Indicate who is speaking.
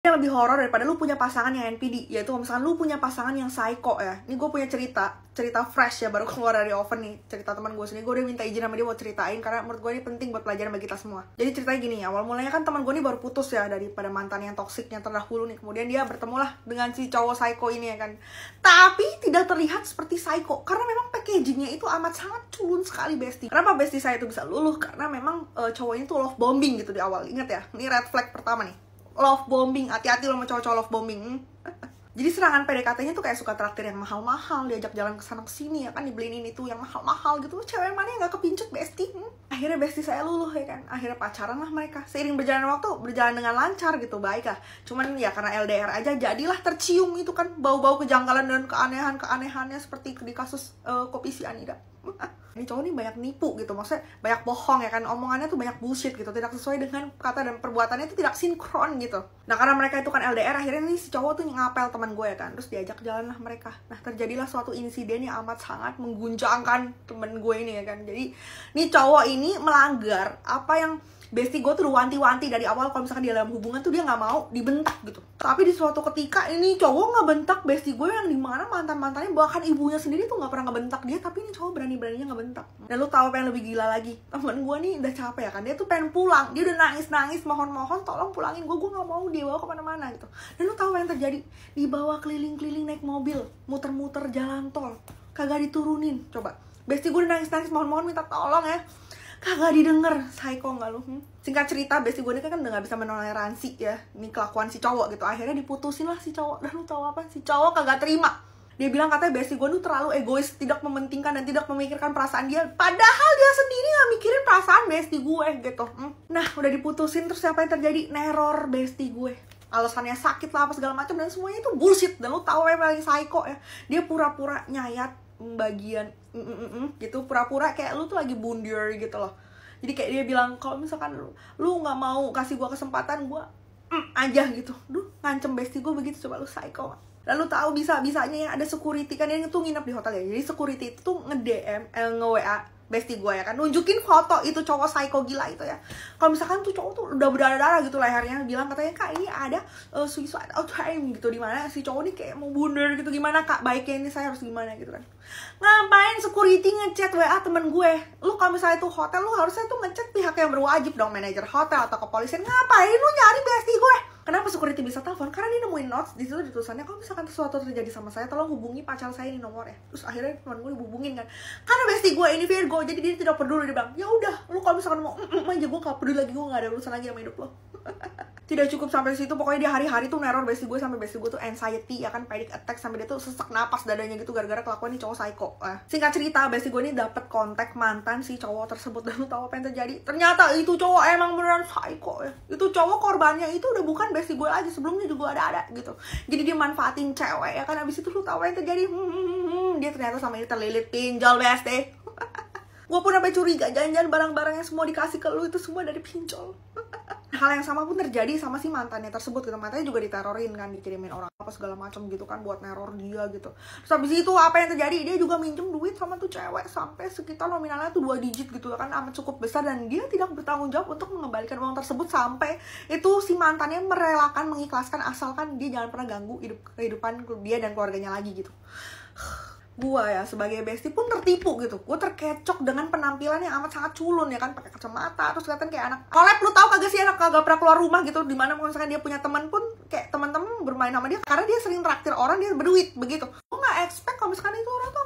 Speaker 1: yang lebih horor daripada lu punya pasangan yang NPD, yaitu kalau misalkan lu punya pasangan yang psycho ya. Ini gue punya cerita fresh ya, baru keluar dari oven nih, cerita teman gue sendiri. Gue udah minta izin sama dia buat ceritain karena menurut gue ini penting buat pelajaran bagi kita semua. Jadi ceritanya gini ya, awal mulanya kan teman gue ini baru putus ya daripada mantan yang toksiknya terdahulu nih. Kemudian dia bertemulah dengan si cowok psycho ini ya kan. Tapi tidak terlihat seperti psycho karena memang packagingnya itu amat sangat culun sekali bestie. Kenapa bestie saya itu bisa luluh? Karena memang cowok ini tuh love bombing gitu di awal. Ingat ya, ini red flag pertama nih. Love bombing, hati-hati lo sama cowok-cowok love bombing. Jadi serangan PDKT-nya tuh kayak suka traktir yang mahal-mahal, diajak jalan kesana kesini ya kan, dibeliin ini tuh yang mahal-mahal gitu. Cewek mana yang gak kepincut bestie? Akhirnya bestie saya luluh ya kan. Akhirnya pacaran lah mereka. Seiring berjalan waktu, berjalan dengan lancar gitu, baik lah. Cuman ya karena LDR aja jadilah tercium itu kan bau-bau kejanggalan dan keanehan-keanehannya seperti di kasus Kopi Sianida. Ini cowok nih banyak nipu gitu, maksudnya banyak bohong ya kan, omongannya tuh banyak bullshit gitu, tidak sesuai dengan kata dan perbuatannya itu tidak sinkron gitu. Nah karena mereka itu kan LDR, akhirnya nih si cowok tuh ngapel teman gue ya kan, terus diajak jalan lah mereka. Nah terjadilah suatu insiden yang amat sangat mengguncangkan temen gue ini ya kan. Jadi nih cowok ini melanggar apa yang bestie gue tuh udah wanti-wanti dari awal, kalau misalkan dia dalam hubungan tuh dia nggak mau dibentak gitu. Tapi di suatu ketika ini cowok ngebentak bestie gue yang dimana mantan-mantannya bahkan ibunya sendiri tuh nggak pernah ngebentak dia, tapi ini cowok berani-beraninya ngebentak. Dan lu tahu apa yang lebih gila lagi? Temen gue nih udah capek ya kan, dia tuh pengen pulang, dia udah nangis-nangis mohon-mohon tolong pulangin gue nggak mau dia bawa kemana-mana gitu. Dan lu tahu apa yang terjadi? Dibawa keliling-keliling naik mobil, muter-muter jalan tol, kagak diturunin. Coba bestie gue udah nangis-nangis mohon-mohon minta tolong ya, kagak didengar. Psycho nggak lu? Singkat cerita, bestie gue ini kan udah gak bisa menoleransi ya ini kelakuan si cowok gitu. Akhirnya diputusin lah si cowok. Dan lu tahu apa? Si cowok kagak terima. Dia bilang katanya bestie gue tuh terlalu egois, tidak mementingkan dan tidak memikirkan perasaan dia, padahal dia sendiri gak mikirin perasaan bestie gue gitu. Nah udah diputusin, terus apa yang terjadi? Neror bestie gue, alasannya sakit lah apa segala macam, dan semuanya itu bullshit. Dan lu tahu yang paling psycho ya, dia pura-pura nyayat bagian gitu, pura-pura kayak lu tuh lagi bundir gitu loh. Jadi kayak dia bilang kalau misalkan lu nggak mau kasih gue kesempatan, gue aja gitu. Duh, ngancem bestie gue begitu. Coba lu psycho. Lalu tahu bisa-bisanya ya ada security kan, yang itu nginep di hotel ya. Jadi security itu tuh nge-DM, nge-WA bestie gue ya kan, nunjukin foto itu cowok psycho gila itu ya. Kalau misalkan tuh cowok tuh udah berdarah-darah gitu lehernya, bilang katanya kak ini ada suicide time gitu, dimana si cowok nih kayak mau bunuh gitu. Gimana kak, baiknya ini saya harus gimana gitu kan. Ngapain security ngechat WA temen gue? Lu kalau misalnya itu hotel, lu harusnya tuh ngechat pihak yang berwajib dong, manajer hotel atau kepolisian. Ngapain lu nyari bestie gue? Kenapa security bisa telepon? Karena dia nemuin notes di situ, ditulisannya kalau misalkan sesuatu terjadi sama saya, tolong hubungi pacar saya ini nomornya. Terus akhirnya teman gue dihubungin kan. Karena bestie gue ini Virgo, jadi dia tidak peduli. Dia bilang, ya udah, lu kalau misalkan mau aja, gue gak peduli lagi, gue gak ada urusan lagi sama hidup lo. Tidak cukup sampai situ, pokoknya dia hari-hari tuh neror bestie gue, sampai bestie gue tuh anxiety ya kan, panic attack, sampai dia tuh sesak napas dadanya gitu gara-gara kelakuan nih cowok psycho. Singkat cerita, bestie gue ini dapet kontak mantan si cowok tersebut. Dan lu tahu apa yang terjadi? Ternyata itu cowok emang beneran psycho ya. Itu cowok korbannya itu udah bukan bestie gue lagi, sebelumnya juga ada gitu. Jadi dia manfaatin cewek ya kan. Abis itu lu tahu apa yang terjadi? Dia ternyata sama ini terlilit pinjol bestie. Gue pun sampai curiga, jangan-jangan barang-barang yang semua dikasih ke lu itu semua dari pinjol. Hal yang sama pun terjadi sama si mantannya tersebut gitu. Mantannya juga diterorin kan, dikirimin orang apa segala macam gitu kan buat neror dia gitu. Terus habis itu apa yang terjadi? Dia juga minjem duit sama tuh cewek sampai sekitar nominalnya tuh 2 digit gitu kan, amat cukup besar. Dan dia tidak bertanggung jawab untuk mengembalikan uang tersebut, sampai itu si mantannya merelakan, mengikhlaskan asalkan dia jangan pernah ganggu kehidupan dia dan keluarganya lagi gitu. Gua ya sebagai bestie pun tertipu gitu. Gue terkecoh dengan penampilan yang amat sangat culun ya kan, pakai kacamata, terus kelihatan kayak anak kolab. Lu tahu kagak sih, anak kagak pernah keluar rumah gitu, dimana kalau misalkan dia punya teman pun kayak teman-teman bermain sama dia karena dia sering traktir orang, dia berduit begitu. Gue nggak expect kalau misalkan itu orang tuh